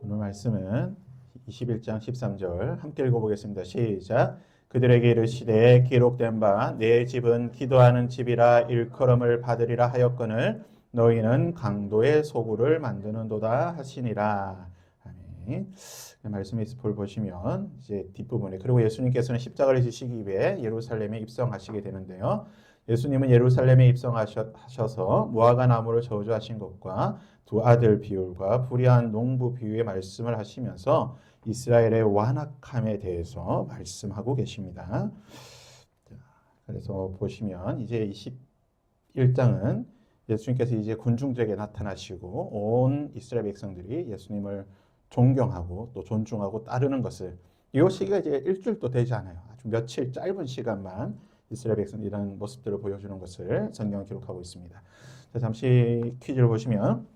오늘 말씀은 21장 13절 함께 읽어보겠습니다. 시작. 그들에게 이르시되 기록된 바 내 집은 기도하는 집이라 일컬음을 받으리라 하였거늘 너희는 강도의 소굴을 만드는도다 하시니라. 아멘. 말씀에서 보시면 이제 뒷부분에 그리고 예수님께서는 십자가를 지시기 위해 예루살렘에 입성하시게 되는데요. 예수님은 예루살렘에 입성하셔서 무화과 나무를 저주하신 것과 두 아들 비율과 불의한 농부 비유의 말씀을 하시면서 이스라엘의 완악함에 대해서 말씀하고 계십니다. 그래서 보시면 이제 21장은 예수님께서 이제 군중들에게 나타나시고 온 이스라엘 백성들이 예수님을 존경하고 또 존중하고 따르는 것을 이 시기가 이제 일주일도 되지 않아요. 아주 며칠 짧은 시간만 이스라엘 백성들이 이런 모습들을 보여주는 것을 성경은 기록하고 있습니다. 자, 잠시 퀴즈를 보시면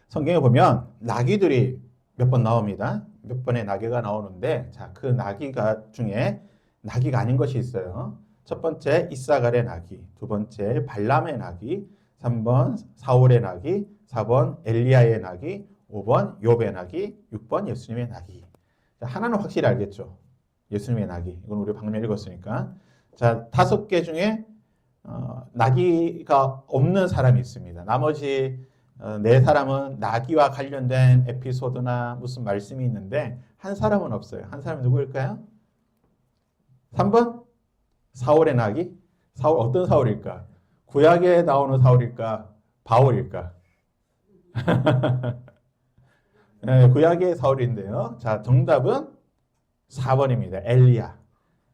성경에 보면 나귀들이 몇 번 나옵니다. 몇 번의 나귀가 나오는데 자, 그 나귀가 중에 나귀가 아닌 것이 있어요. 첫 번째 이사갈의 나귀, 두 번째 발람의 나귀, 3번 사울의 나귀, 4번 엘리야의 나귀, 5번 욥의 나귀, 6번 예수님의 나귀. 자, 하나는 확실히 알겠죠. 예수님의 나귀. 이건 우리 방금 읽었으니까. 자, 5개 중에 나귀가 없는 사람이 있습니다. 나머지 4사람은 나귀와 관련된 에피소드나 무슨 말씀이 있는데 한 사람은 없어요. 한 사람은 누구일까요? 3번 사울의 나귀. 사울 어떤 사울일까? 구약에 나오는 사울일까? 바울일까? 네, 구약의 사울인데요. 자, 정답은 4번입니다. 엘리야.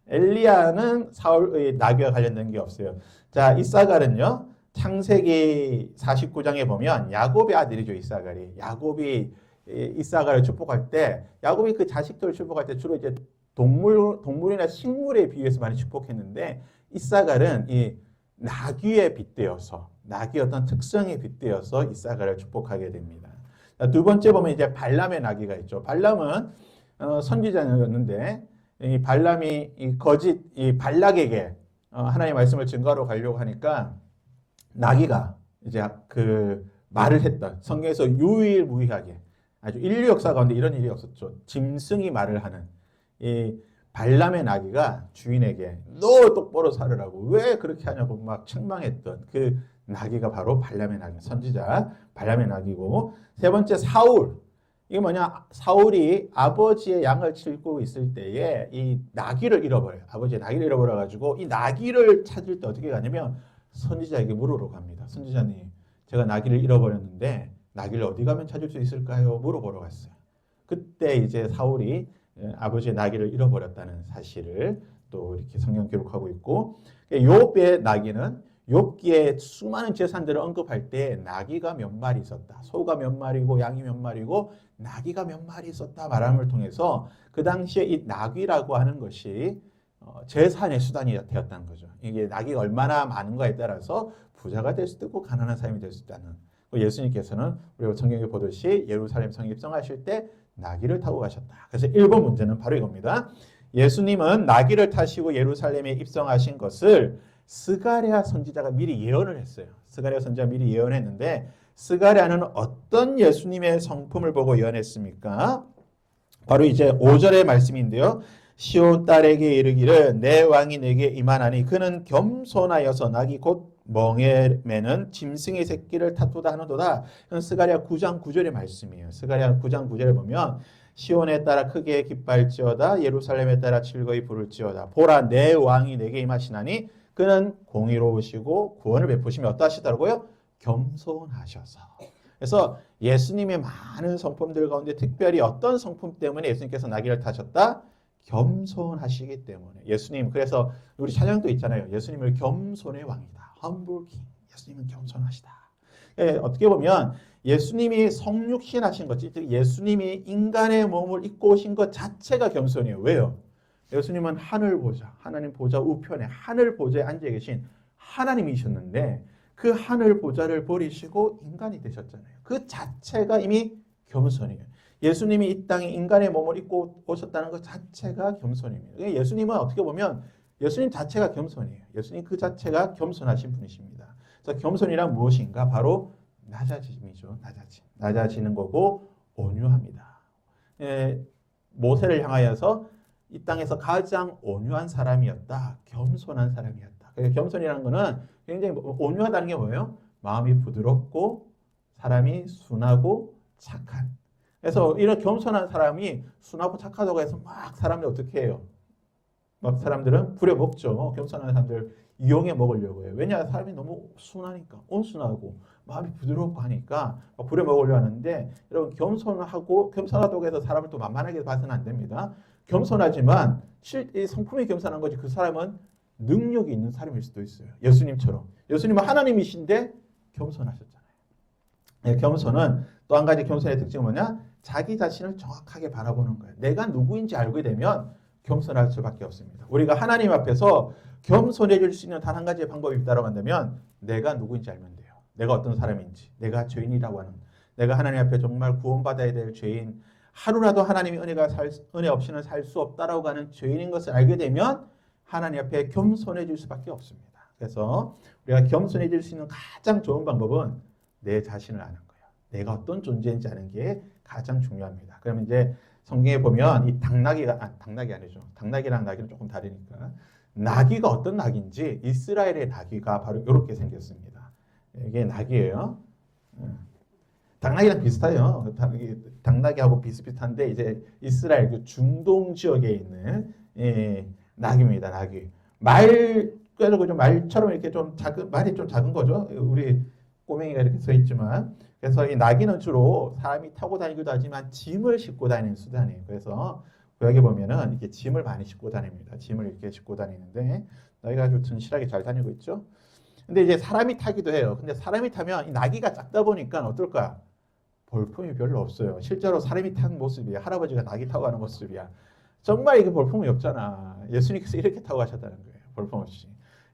엘리야는 사울의 나귀와 관련된 게 없어요. 자, 이사갈은요. 창세기 49장에 보면 야곱의 아들이죠. 이사갈이. 야곱이 이사갈을 축복할 때 야곱이 그 자식들을 축복할 때 주로 이제 동물이나 식물에 비유해서 많이 축복했는데 이사갈은 이 나귀에 빗대어서 나귀의 어떤 특성에 빗대어서 이사갈을 축복하게 됩니다. 자, 두 번째 보면 이제 발람의 나귀가 있죠. 발람은 선지자였는데 이 발람이 이 발락에게 하나님의 말씀을 증거하러 가려고 하니까 나귀가 이제 그 말을 했던 성경에서 유일무이하게 아주 인류 역사 가운데 이런 일이 없었죠. 짐승이 말을 하는 이 발람의 나귀가 주인에게 너 똑바로 살으라고 왜 그렇게 하냐고 막 책망했던 그 나귀가 바로 발람의 나귀, 선지자 발람의 나귀고, 세 번째 사울. 이게 뭐냐? 사울이 아버지의 양을 치고 있을 때에 이 나귀를 잃어버려요. 아버지의 나귀를 잃어버려가지고 이 나귀를 찾을 때 어떻게 가냐면 선지자에게 물으러 갑니다. 선지자님, 제가 나귀를 잃어버렸는데 나귀를 어디 가면 찾을 수 있을까요? 물어보러 갔어요. 그때 이제 사울이 아버지의 나귀를 잃어버렸다는 사실을 또 이렇게 성경 기록하고 있고, 욥의 나귀는 욥기에 수많은 재산들을 언급할 때 나귀가 몇 마리 있었다. 소가 몇 마리고 양이 몇 마리고 나귀가 몇 마리 있었다 말함을 통해서 그 당시에 이 나귀라고 하는 것이 재산의 수단이 되었다는 거죠. 이게 나귀가 얼마나 많은가에 따라서 부자가 될 수도 있고 가난한 사람이 될 수도 있다는. 예수님께서는 우리가 성경에 보듯이 예루살렘 성에 입성하실 때 나귀를 타고 가셨다. 그래서 1번 문제는 바로 이겁니다. 예수님은 나귀를 타시고 예루살렘에 입성하신 것을 스가랴 선지자가 미리 예언을 했어요. 스가랴 선지자가 미리 예언했는데 스가랴는 어떤 예수님의 성품을 보고 예언했습니까? 바로 이제 5절의 말씀인데요. 시온 딸에게 이르기를 내 왕이 내게 임하나니 그는 겸손하여서 나귀 곧 멍에 매는 짐승의 새끼를 타도다 하는도다. 이건 스가랴 9장 9절의 말씀이에요. 스가랴 9장 9절에 보면 시온에 따라 크게 기뻐할지어다 예루살렘에 따라 즐거이 부를지어다 보라 내 왕이 내게 임하시나니 그는 공의로우시고 구원을 베푸시며 어떠하시더라고요? 겸손하셔서. 그래서 예수님의 많은 성품들 가운데 특별히 어떤 성품 때문에 예수님께서 나귀를 타셨다? 겸손하시기 때문에. 예수님, 그래서 우리 찬양도 있잖아요. 예수님을 겸손의 왕이다. Humble King. 예수님은 겸손하시다. 어떻게 보면 예수님이 성육신 하신 것, 즉 예수님이 인간의 몸을 입고 오신 것 자체가 겸손이에요. 왜요? 예수님은 하늘 보좌, 하나님 보좌 우편에 하늘 보좌에 앉아 계신 하나님이셨는데 그 하늘 보좌를 버리시고 인간이 되셨잖아요. 그 자체가 이미 겸손이에요. 예수님이 이 땅에 인간의 몸을 입고 오셨다는 것 자체가 겸손입니다. 예수님은 어떻게 보면 예수님 자체가 겸손이에요. 예수님 그 자체가 겸손하신 분이십니다. 그래서 겸손이란 무엇인가? 바로 낮아짐이죠. 낮아지는 거고 온유합니다. 모세를 향하여서 이 땅에서 가장 온유한 사람이었다. 겸손한 사람이었다. 겸손이라는 거는 굉장히 온유하다는 게 뭐예요? 마음이 부드럽고 사람이 순하고 착한. 그래서 이런 겸손한 사람이 순하고 착하다고 해서 막 사람들 어떻게 해요? 막 사람들은 부려먹죠. 겸손한 사람들 이용해 먹으려고 해요. 왜냐? 사람이 너무 순하니까, 온순하고 마음이 부드럽고 하니까 막 부려먹으려 하는데, 여러분 겸손하다고 해서 사람을 또 만만하게 봐서는 안 됩니다. 겸손하지만 이 성품이 겸손한 거지, 그 사람은 능력이 있는 사람일 수도 있어요. 예수님처럼. 예수님은 하나님이신데 겸손하셨잖아요. 네, 겸손은 또 한 가지 겸손의 특징은 뭐냐? 자기 자신을 정확하게 바라보는 거예요. 내가 누구인지 알게 되면 겸손할 수밖에 없습니다. 우리가 하나님 앞에서 겸손해질 수 있는 단 한 가지의 방법이 있다고 한다면 내가 누구인지 알면 돼요. 내가 어떤 사람인지, 내가 죄인이라고 하는, 내가 하나님 앞에 정말 구원받아야 될 죄인, 하루라도 하나님이 은혜 없이는 살 수 없다라고 하는 죄인인 것을 알게 되면 하나님 앞에 겸손해질 수밖에 없습니다. 그래서 우리가 겸손해질 수 있는 가장 좋은 방법은 내 자신을 아는 거예요. 내가 어떤 존재인지 아는 게 가장 중요합니다. 그러면 이제 성경에 보면 이 당나귀 아니죠. 당나귀랑 나귀는 조금 다르니까. 나귀가 어떤 나귀인지, 이스라엘의 나귀가 바로 이렇게 생겼습니다. 이게 나귀예요. 당나귀랑 비슷해요. 당나귀하고 비슷비슷한데 이제 이스라엘 그 중동 지역에 있는 나귀입니다. 나귀. 말처럼 이렇게 좀 말이 좀 작은 거죠. 우리 꼬맹이가 이렇게 서 있지만. 그래서 이 나귀는 주로 사람이 타고 다니기도 하지만 짐을 싣고 다니는 수단이에요. 그래서 여기 보면은 이렇게 짐을 많이 싣고 다닙니다. 짐을 이렇게 싣고 다니는데 나귀가 아주 튼실하게 잘 다니고 있죠. 근데 이제 사람이 타기도 해요. 근데 사람이 타면 이 나귀가 작다 보니까 어떨까? 볼품이 별로 없어요. 실제로 사람이 탄 모습이야. 할아버지가 나귀 타고 가는 모습이야. 정말 이게 볼품이 없잖아. 예수님께서 이렇게 타고 가셨다는 거예요. 볼품 없이.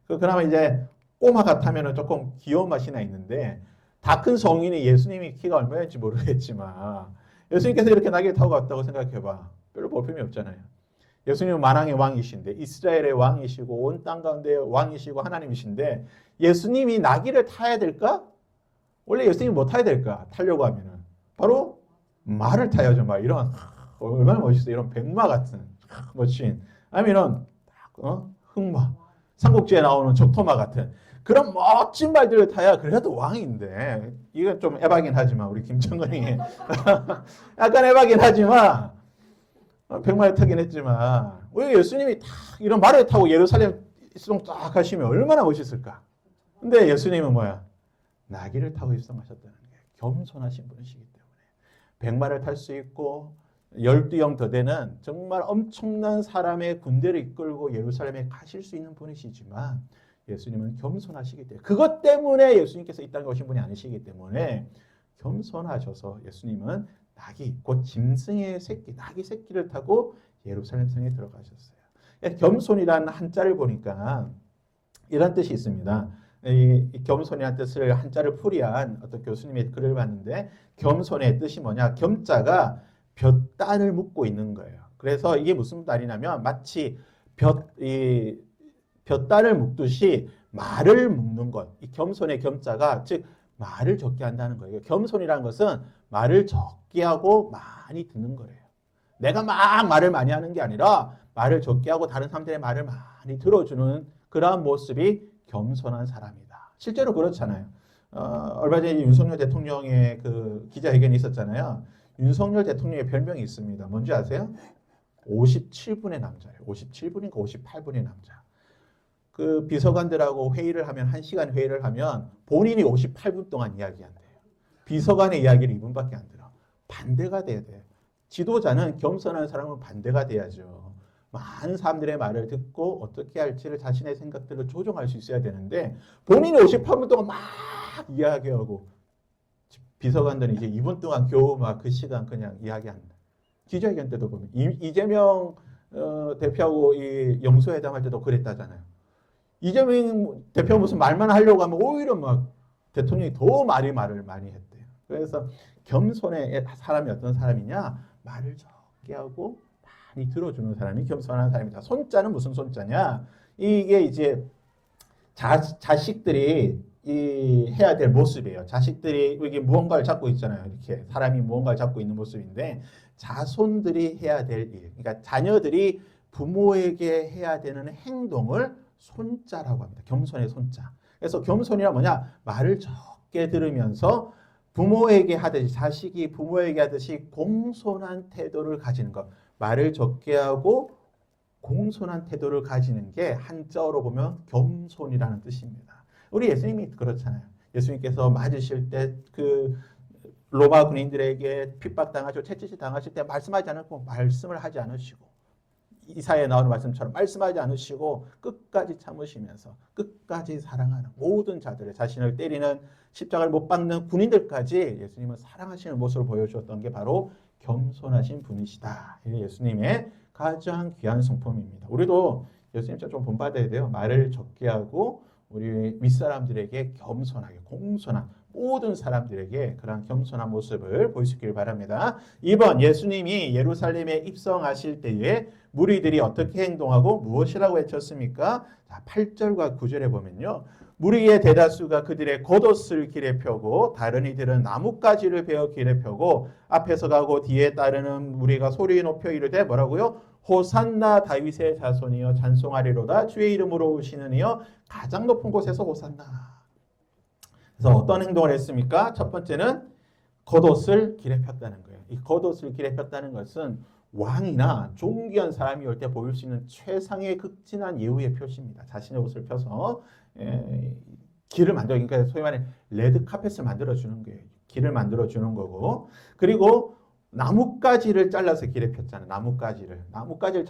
그나마 이제 꼬마가 타면은 조금 귀여운 맛이나 있는데, 다 큰 성인이 예수님이 키가 얼마인지 모르겠지만 예수님께서 이렇게 나귀를 타고 갔다고 생각해봐. 별로 볼품이 없잖아요. 예수님은 만왕의 왕이신데, 이스라엘의 왕이시고 온 땅 가운데 왕이시고 하나님이신데 예수님이 나귀를 타야 될까? 원래 예수님이 뭐 타야 될까? 타려고 하면은 바로 말을 타야죠. 말 이런 얼마나 멋있어. 이런 백마 같은 멋진, 아니면 이런 흑마, 삼국지에 나오는 적토마 같은 그런 멋진 말들을 타야 그래도 왕인데, 이건 좀 에바긴 하지만 우리 김정은이 약간 에바긴 하지만 백마를 타긴 했지만 우리 예수님이 다 이런 말을 타고 예루살렘 수동 딱 가시면 얼마나 멋있을까. 근데 예수님은 뭐야? 나귀를 타고 입성하셨다는 게 겸손하신 분이시기 때문에 백마를 탈 수 있고 12영 더대는 정말 엄청난 사람의 군대를 이끌고 예루살렘에 가실 수 있는 분이시지만 예수님은 겸손하시기 때문에, 그것 때문에 예수님께서 이 땅에 오신 분이 아니시기 때문에 겸손하셔서 예수님은 나귀, 곧 짐승의 새끼, 나귀 새끼를 타고 예루살렘 성에 들어가셨어요. 겸손이라는 한자를 보니까 이런 뜻이 있습니다. 이 겸손이라는 뜻을 한자를 풀이한 어떤 교수님의 글을 봤는데, 겸손의 뜻이 뭐냐? 겸자가 볕단을 묶고 있는 거예요. 그래서 이게 무슨 말이냐면 마치 볕단을 묶듯이 말을 묶는 것. 이 겸손의 겸자가 즉 말을 적게 한다는 거예요. 겸손이라는 것은 말을 적게 하고 많이 듣는 거예요. 내가 막 말을 많이 하는 게 아니라 말을 적게 하고 다른 사람들의 말을 많이 들어주는 그러한 모습이 겸손한 사람이다. 실제로 그렇잖아요. 얼마 전에 윤석열 대통령의 그 기자회견이 있었잖아요. 윤석열 대통령의 별명이 있습니다. 뭔지 아세요? 57분의 남자예요. 57분인가 58분의 남자. 그 비서관들하고 회의를 하면 1시간 회의를 하면 본인이 58분 동안 이야기한대요. 비서관의 이야기를 2분밖에 안 들어. 반대가 돼야 돼요. 지도자는 겸손한 사람은 반대가 돼야죠. 많은 사람들의 말을 듣고 어떻게 할지를 자신의 생각들을 조정할 수 있어야 되는데 본인이 58분 동안 막 이야기하고 비서관들은 이제 2분 동안 겨우 막 그 시간 그냥 이야기한다. 기자회견 때도 보면 이재명 대표하고 이 영수회담할 때도 그랬다잖아요. 이재명 대표 무슨 말만 하려고 하면 오히려 막 대통령이 더 말을 많이 했대요. 그래서 겸손의 사람이 어떤 사람이냐? 말을 적게 하고 많이 들어주는 사람이 겸손한 사람이다. 손자는 무슨 손자냐? 이게 이제 자식들이 해야 될 모습이에요. 자식들이 이게 무언가를 잡고 있잖아요. 이렇게 사람이 무언가를 잡고 있는 모습인데 자손들이 해야 될 일, 그러니까 자녀들이 부모에게 해야 되는 행동을 손자라고 합니다. 겸손의 손자. 그래서 겸손이란 뭐냐? 말을 적게 들으면서 부모에게 하듯이 자식이 부모에게 하듯이 공손한 태도를 가지는 것. 말을 적게 하고 공손한 태도를 가지는 게 한자어로 보면 겸손이라는 뜻입니다. 우리 예수님이 그렇잖아요. 예수님께서 맞으실 때 그 로마 군인들에게 핍박당하시고 채찍질 당하실 때 말씀하지 않고 말씀을 하지 않으시고 이사야에 나오는 말씀처럼 말씀하지 않으시고 끝까지 참으시면서 끝까지 사랑하는 모든 자들을 자신을 때리는 십자가를 못 박는 군인들까지 예수님은 사랑하시는 모습을 보여주었던 게 바로 겸손하신 분이시다. 이게 예수님의 가장 귀한 성품입니다. 우리도 예수님처럼 좀 본받아야 돼요. 말을 적게 하고 우리 윗사람들에게 겸손하게 공손한 모든 사람들에게 그런 겸손한 모습을 볼 수 있기를 바랍니다. 2번 예수님이 예루살렘에 입성하실 때에 무리들이 어떻게 행동하고 무엇이라고 외쳤습니까? 자, 8절과 9절에 보면요. 무리의 대다수가 그들의 겉옷을 길에 펴고 다른 이들은 나뭇가지를 베어 길에 펴고 앞에서 가고 뒤에 따르는 무리가 소리 높여 이르되 뭐라고요? 호산나 다윗의 자손이여 찬송하리로다 주의 이름으로 오시는 이여 가장 높은 곳에서 호산나. 그래서 어떤 행동을 했습니까? 첫 번째는 겉옷을 길에 폈다는 거예요. 이 겉옷을 길에 폈다는 것은 왕이나 존귀한 사람이 올 때 보일 수 있는 최상의 극진한 예우의 표시입니다. 자신의 옷을 펴서 길을 만들어, 그러니까 소위 말해 레드 카펫을 만들어 주는 거예요. 길을 만들어 주는 거고, 그리고 나뭇가지를 잘라서 길에 폈잖아요. 나뭇가지를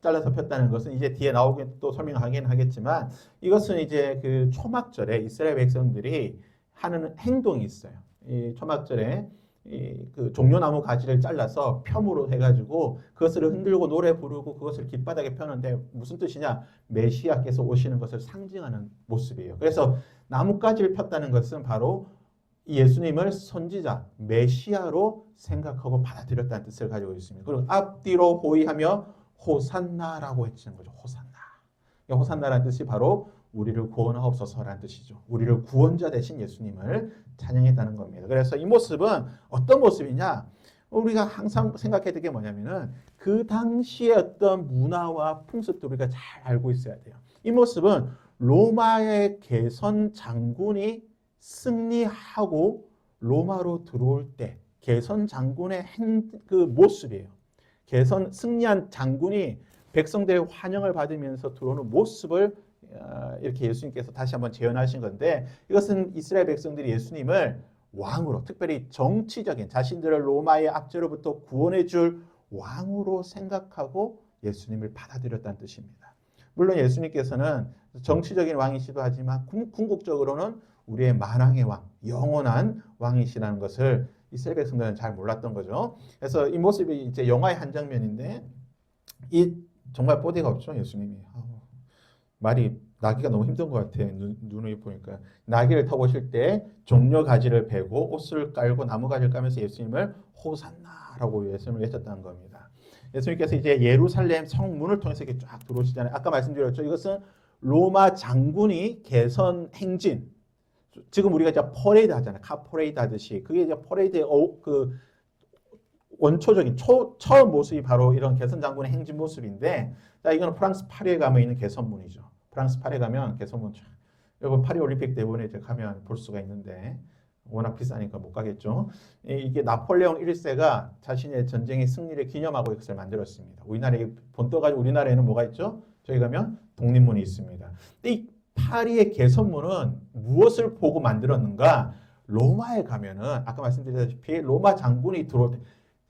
잘라서 폈다는 것은 이제 뒤에 나오긴 또 설명하긴 하겠지만 이것은 이제 그 초막절에 이스라엘 백성들이 하는 행동이 있어요. 이 초막절에 그 종려나무 가지를 잘라서 펴으로 해가지고 그것을 흔들고 노래 부르고 그것을 길바닥에 펴는데 무슨 뜻이냐? 메시아께서 오시는 것을 상징하는 모습이에요. 그래서 나뭇가지를 폈다는 것은 바로 예수님을 선지자, 메시아로 생각하고 받아들였다는 뜻을 가지고 있습니다. 그리고 앞뒤로 호위하며 호산나라고 해주는 거죠. 호산나. 호산나라는 뜻이 바로 우리를 구원하옵소서라는 뜻이죠. 우리를 구원자 되신 예수님을 찬양했다는 겁니다. 그래서 이 모습은 어떤 모습이냐? 우리가 항상 생각해야 될 게 뭐냐면은 그 당시의 어떤 문화와 풍습도 우리가 잘 알고 있어야 돼요. 이 모습은 로마의 개선 장군이 승리하고 로마로 들어올 때 개선 장군의 그 모습이에요. 승리한 장군이 백성들의 환영을 받으면서 들어오는 모습을 이렇게 예수님께서 다시 한번 재현하신 건데 이것은 이스라엘 백성들이 예수님을 왕으로, 특별히 정치적인 자신들을 로마의 압제로부터 구원해 줄 왕으로 생각하고 예수님을 받아들였다는 뜻입니다. 물론 예수님께서는 정치적인 왕이시도 하지만 궁극적으로는 우리의 만왕의 왕, 영원한 왕이시라는 것을 이스라엘 백성들은 잘 몰랐던 거죠. 그래서 이 모습이 이제 영화의 한 장면인데 이 정말 뽀대가 없죠, 예수님이. 말이 나기가 너무 힘든 것 같아. 눈을 보니까 나귀를 타고 오실 때 종려 가지를 베고 옷을 깔고 나무 가지를 까면서 예수님을 호산나라고 예수님을 외쳤다는 겁니다. 예수님께서 이제 예루살렘 성문을 통해서 이렇게 쫙 들어오시잖아요. 아까 말씀드렸죠. 이것은 로마 장군이 개선 행진. 지금 우리가 이제 퍼레이드 하잖아요. 카 퍼레이드 하듯이 그게 이제 퍼레이드의 그 원초적인 처음 모습이 바로 이런 개선 장군의 행진 모습인데, 자 이거는 프랑스 파리에 가면 있는 개선문이죠. 프랑스 파리에 가면 개선문 여러분 파리 올림픽 때문에 이제 가면 볼 수가 있는데 워낙 비싸니까 못 가겠죠. 이게 나폴레옹 1세가 자신의 전쟁의 승리를 기념하고 이것을 만들었습니다. 우리나라에 본떠가지고 우리나라에는 뭐가 있죠? 저희 가면 독립문이 있습니다. 근데 이 파리의 개선문은 무엇을 보고 만들었는가? 로마에 가면은 아까 말씀드렸다시피 로마 장군이 들어올 때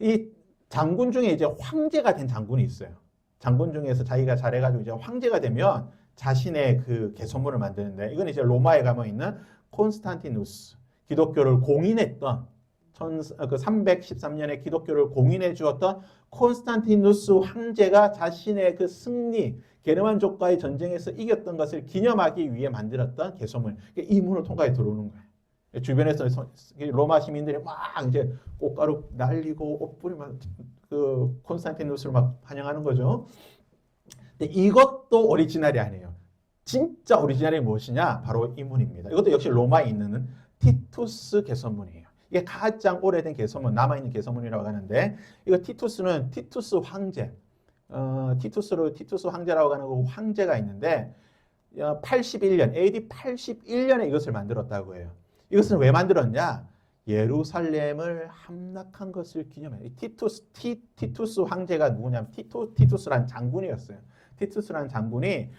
이 장군 중에 이제 황제가 된 장군이 있어요. 장군 중에서 자기가 잘해가지고 이제 황제가 되면 자신의 그 개선문을 만드는데 이건 이제 로마에 가면 있는 콘스탄티누스, 기독교를 공인했던 313년에 기독교를 공인해 주었던 콘스탄티누스 황제가 자신의 그 승리, 게르만족과의 전쟁에서 이겼던 것을 기념하기 위해 만들었던 개선문. 이 문을 통과해 들어오는 거예요. 주변에서 로마 시민들이 막 이제 꽃가루 날리고 옷 뿌리면 그 콘스탄티누스를 막 환영하는 거죠. 근데 이것도 오리지널이 아니에요. 진짜 오리지널이 무엇이냐? 바로 이 문입니다. 이것도 역시 로마에 있는 티투스 개선문이에요. 이게 가장 오래된 개선문, 남아있는 개선문이라고 하는데, 이거 티투스는 티투스 황제, 티투스 황제라고 하는 그 황제가 있는데, 81년, AD 81년에 이것을 만들었다고 해요. 이것은 왜 만들었냐? 예루살렘을 함락한 것을 기념해요. 티투스 황제가 누구냐면 티투스란 장군이었어요. 티투스란 장군이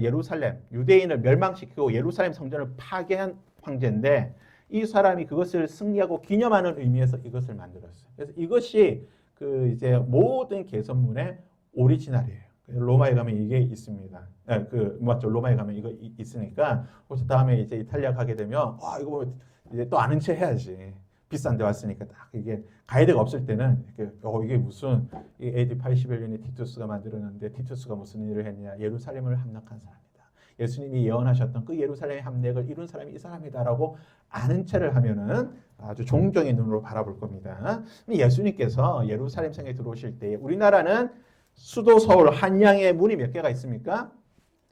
예루살렘, 유대인을 멸망시키고 예루살렘 성전을 파괴한 황제인데, 이 사람이 그것을 승리하고 기념하는 의미에서 이것을 만들었어요. 그래서 이것이 이제 모든 개선문의 오리지널이에요. 로마에 가면 이게 있습니다. 맞죠? 로마에 가면 이거 있으니까 혹시 다음에 이제 이탈리아 가게 되면 이거 이제 또 아는 체 해야지. 비싼 데 왔으니까 딱 이게 가이드가 없을 때는 이게 무슨 AD 81년에 티투스가 만들었는데 티투스가 무슨 일을 했냐? 예루살렘을 함락한 사람이다. 예수님이 예언하셨던 그 예루살렘의 함락을 이룬 사람이 이 사람이다라고 아는 체를 하면은 아주 존경의 눈으로 바라볼 겁니다. 예수님께서 예루살렘 성에 들어오실 때 우리나라는 수도 서울 한양에 문이 몇 개가 있습니까?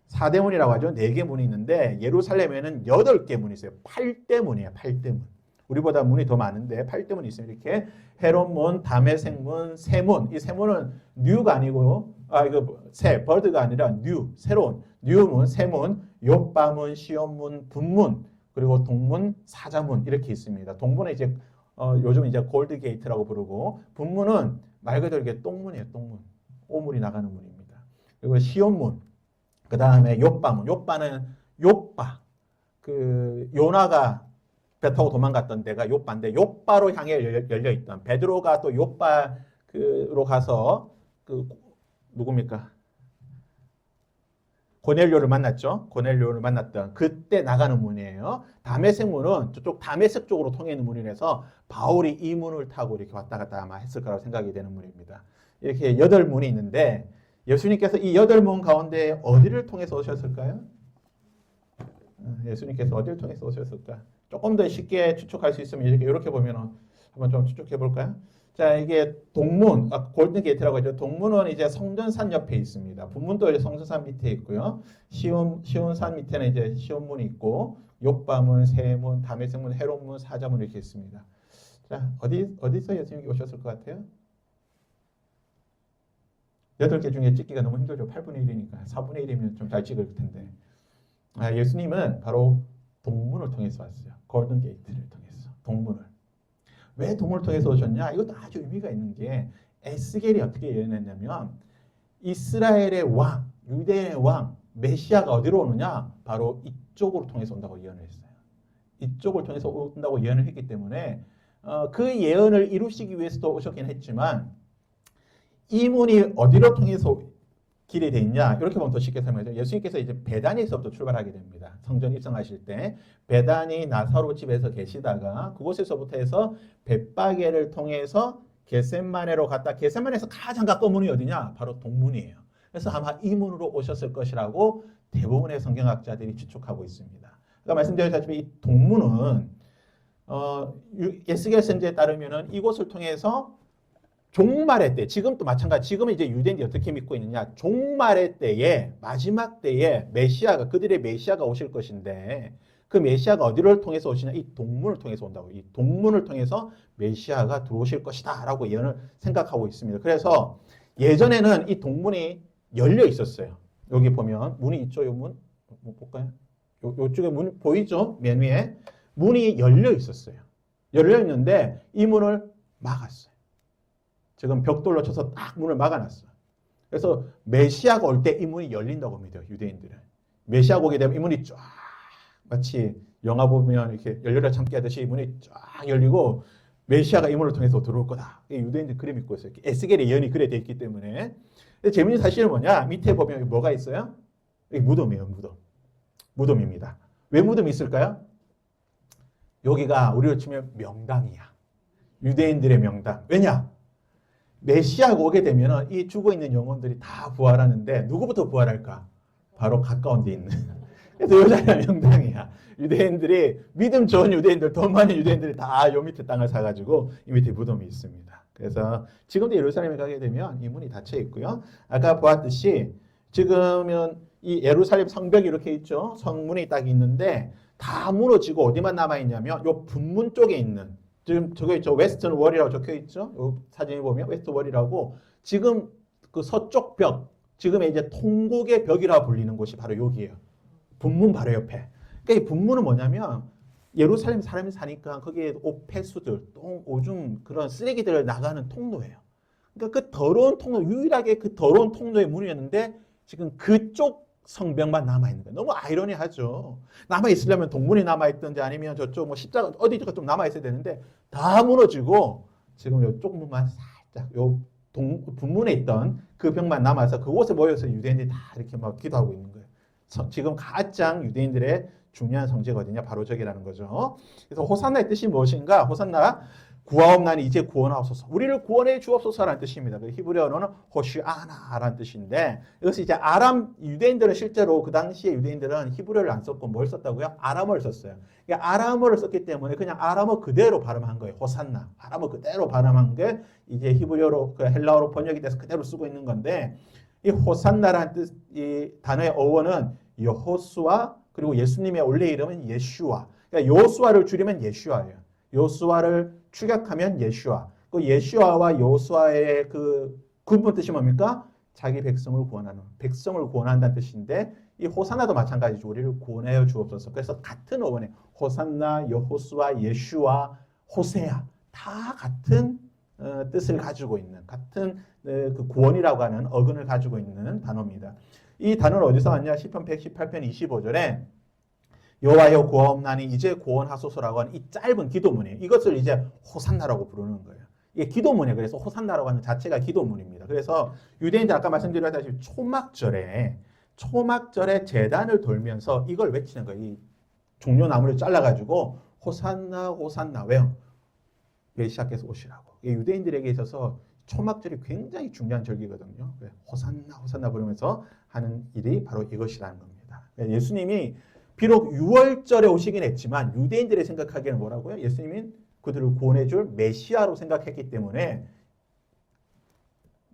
4대 문이라고 하죠. 4개 문이 있는데 예루살렘에는 8개 문이 있어요. 8대 문이에요. 8대 문. 우리보다 문이 더 많은데 8대 문이 있어요. 이렇게 헤롯문, 다메섹문, 세문. 이 세문은 뉴가 아니고 버드가 아니라 뉴, 새로운 뉴문, 세문, 욥바문, 시온문, 분문, 그리고 동문, 사자문 이렇게 있습니다. 동문은 이제 요즘 이제 골드 게이트라고 부르고 분문은 말 그대로 이게 똥문이에요. 똥문. 오물이 나가는 문입니다. 그리고 시온문, 그 다음에 욥바문. 욥바는 욥바. 요나가 배 타고 도망갔던 데가 욥바인데 욥바로 향해 열려 있던 베드로가 또 욥바로 가서 누굽니까? 고넬료를 만났죠. 고넬료를 만났던 그때 나가는 문이에요. 다메섹 문은 저쪽 다메섹 쪽으로 통해 있는 문이라서 바울이 이 문을 타고 이렇게 왔다 갔다 아마 했을 거라고 생각이 되는 문입니다. 이렇게 8문이 있는데 예수님께서 이 8문 가운데 어디를 통해서 오셨을까요? 예수님께서 어디를 통해서 오셨을까? 조금 더 쉽게 추측할 수 있으면 이렇게 보면 한번 좀 추측해 볼까요? 자, 이게 동문, 골든 게이트라고 하죠. 동문은 이제 성전산 옆에 있습니다. 분문도 이제 성전산 밑에 있고요. 시온산 밑에는 이제 시온문이 있고, 욥바문, 세문, 다메섹문, 헤롯문, 사자문 이렇게 있습니다. 자, 어디서 예수님이 오셨을 것 같아요? 8개 중에 찍기가 너무 힘들죠. 8분의 1이니까. 4분의 1이면 좀 잘 찍을 텐데. 예수님은 바로 동문을 통해서 왔어요. 골든 게이트를 통해서. 동문을. 왜 동문을 통해서 오셨냐? 이것도 아주 의미가 있는 게 에스겔이 어떻게 예언했냐면 이스라엘의 왕, 유대인의 왕, 메시아가 어디로 오느냐? 바로 이쪽으로 통해서 온다고 예언을 했어요. 이쪽을 통해서 온다고 예언을 했기 때문에 그 예언을 이루시기 위해서도 오셨긴 했지만 이 문이 어디로 통해서 길이 돼 있냐? 이렇게 보면 더 쉽게 설명하죠. 예수님께서 이제 베다니에서부터 출발하게 됩니다. 성전 입성하실 때 베다니 나사로 집에서 계시다가 그곳에서부터 해서 벳바게를 통해서 겟세마네로 갔다. 겟세마네에서 가장 가까운 문이 어디냐? 바로 동문이에요. 그래서 아마 이 문으로 오셨을 것이라고 대부분의 성경학자들이 추측하고 있습니다. 그러니까 말씀드렸다시피 이 동문은 에스겔 선지에 따르면은 이곳을 통해서 종말의 때, 지금도 마찬가지, 지금은 이제 유대인들이 어떻게 믿고 있느냐, 종말의 때에, 마지막 때에 메시아가, 그들의 메시아가 오실 것인데, 그 메시아가 어디를 통해서 오시냐, 이 동문을 통해서 온다고, 이 동문을 통해서 메시아가 들어오실 것이다, 라고 예언을 생각하고 있습니다. 그래서 예전에는 이 동문이 열려 있었어요. 여기 보면, 문이 있죠, 요 문? 볼까요? 요쪽에 문 보이죠? 맨 위에. 문이 열려 있었어요. 열려 있는데, 이 문을 막았어요. 지금 벽돌로 쳐서 딱 문을 막아놨어. 그래서 메시아가 올 때 이 문이 열린다고 믿어요. 유대인들은. 메시아가 오게 되면 이 문이 쫙 마치 영화 보면 이렇게 열려라 참기 하듯이 이 문이 쫙 열리고 메시아가 이 문을 통해서 들어올 거다. 유대인들 그래 믿고 있어요. 에스겔의 예언이 그래 돼 있기 때문에. 근데 재밌는 사실은 뭐냐? 밑에 보면 뭐가 있어요? 여기 무덤이에요. 무덤. 무덤입니다. 왜 무덤이 있을까요? 여기가 우리로 치면 명당이야. 유대인들의 명당. 왜냐? 메시아가 오게 되면 이 죽어있는 영혼들이 다 부활하는데 누구부터 부활할까? 바로 가까운 데 있는. 그래서 요 자리가 명당이야. 유대인들이 믿음 좋은 유대인들, 돈 많은 유대인들이 다 요 밑에 땅을 사가지고 이 밑에 무덤이 있습니다. 그래서 지금도 예루살렘에 가게 되면 이 문이 닫혀 있고요. 아까 보았듯이 지금은 이 예루살렘 성벽이 이렇게 있죠. 성문이 딱 있는데 다 무너지고 어디만 남아 있냐면 요 분문 쪽에 있는 지금 저거 있죠. 웨스턴 월이라고 적혀 있죠. 요 사진에 보면 웨스턴 월이라고 지금 그 서쪽 벽, 지금의 이제 통곡의 벽이라고 불리는 곳이 바로 여기예요. 분문 바로 옆에. 그러니까 이 분문은 뭐냐면 예루살렘 사람이 사니까 거기에 옷 폐수들, 똥, 오줌 그런 쓰레기들을 나가는 통로예요. 그러니까 그 더러운 통로, 유일하게 그 더러운 통로의 문이었는데 지금 그쪽 성벽만 남아있는 거예요. 너무 아이러니하죠. 남아있으려면 동문이 남아있든지 아니면 저쪽 뭐 십자가 어디가 좀 남아있어야 되는데 다 무너지고 지금 이쪽 문만 살짝 요 분문에 있던 그 벽만 남아서 그곳에 모여서 유대인들이 다 이렇게 막 기도하고 있는 거예요. 지금 가장 유대인들의 중요한 성지거든요. 바로 저기라는 거죠. 그래서 호산나의 뜻이 무엇인가? 호산나 구하옵나니 이제 구원하옵소서. 우리를 구원해 주옵소서라는 뜻입니다. 히브리어로는 호시아나라는 뜻인데 이것이 이제 아람 유대인들은 실제로 그 당시에 유대인들은 히브리어를 안 썼고 뭘 썼다고요? 아람어를 썼어요. 그러니까 아람어를 썼기 때문에 그냥 아람어 그대로 발음한 거예요. 호산나. 아람어 그대로 발음한 게 이제 히브리어로 그 헬라어로 번역이 돼서 그대로 쓰고 있는 건데 이 호산나라는 뜻, 이 단어의 어원은 여호수아 그리고 예수님의 원래 이름은 예슈아. 그러니까 요수아를 줄이면 예슈아예요. 요수아를 축약하면 예슈아. 그 예슈아와 요수아의 그 근본 뜻이 뭡니까? 자기 백성을 구원하는, 백성을 구원한다는 뜻인데 이 호산나도 마찬가지죠. 우리를 구원하여 주옵소서. 그래서 같은 어원에 호산나, 여호수아, 예슈아, 호세아 다 같은 뜻을 가지고 있는 같은 그 구원이라고 하는 어근을 가지고 있는 단어입니다. 이 단어는 어디서 왔냐? 시편 118편 25절에 여호와여 구하옵나니 이제 구원하소서라고 하는 이 짧은 기도문이에요. 이것을 이제 호산나라고 부르는 거예요. 이게 기도문이에요. 그래서 호산나라고 하는 자체가 기도문입니다. 그래서 유대인들 아까 말씀드렸다시피 초막절에 제단을 돌면서 이걸 외치는 거예요. 이 종려나무를 잘라가지고 호산나 호산나 왜요? 메시아께서 오시라고. 유대인들에게 있어서 초막절이 굉장히 중요한 절기거든요. 호산나 호산나 부르면서 하는 일이 바로 이것이라는 겁니다. 예수님이 비록 6월절에 오시긴 했지만 유대인들이 생각하기에는 뭐라고요? 예수님은 그들을 구원해 줄 메시아로 생각했기 때문에